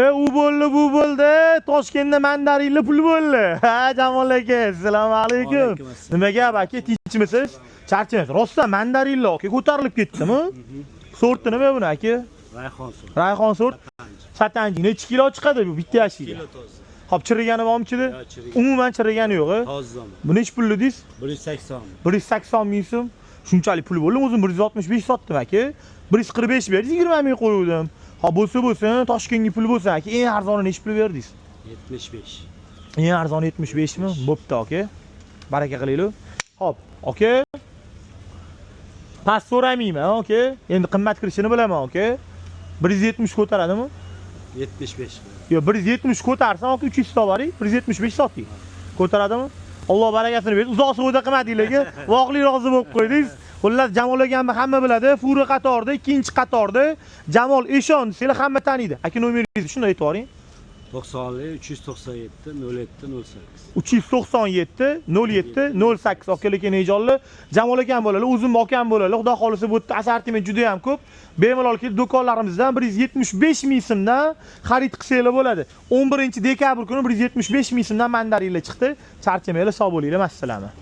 U bo'ldi, bu bo'ldi. Toshkentda mandarinli pul bo'ldi. Ha, Jamol aka, assalomu alaykum. Nima gap aka, tinchmisiz? Charchamaysiz. Rostdan mandarinli aka ko'tarilib ketdimi? Sorti nima buni aka? Rayhon sort. Rayhon sort. Satanji necha kilo chiqadi bu bitta yashiga? Hop, chirigani bormi-chidi? Umuman chirigani yo'q-a? Tozaman. Bu necha pul dedingiz? 180. 180 ming so'm. Shunchalik pul bo'ldi, o'zim 165 sotdim aka. 145 berdingiz, 20 ming qo'ydim. Ha, bo'lsa, Toshkentga pul bo'lsa aka, eng arzoni necha pul berdingiz? 75. Eng arzoni 75 mi? Bo'pti aka. Baraka qilaylik. Hop, aka. Pas so'ramayman, aka. Endi qimmat kirishini bilaman, aka. 170 ko'taradimi? 75. Yo, 170 ko'tarsan, aka 300 tobari, 175 soting. Ko'taradimi? Alloh barakasini bersin. Uzoq savdo qilmadinglar, voqli rozi bo'lib qo'ydingiz. Xullas, Jamol akamni hamma biladi. Furi qatorda, ikkinchi qatorda Jamol Eshon, sizlar hamma taniydi. Aka nomeringizni shunday aytib boring. 90 397 07 08. 397 07 08 aka Ejonni Jamol akam bo'ladi, o'zim akam bo'ladi. Xudo xolisa bu yerda assortiment juda ham ko'p. Bemalol kelib do'konlarimizdan 175 ming so'mdan xarid qilsanglar bo'ladi. 11 dekabr kuni 175 ming so'mdan mandarinlar chiqdi. Charchamaylar, sog' bo'linglar, masalami.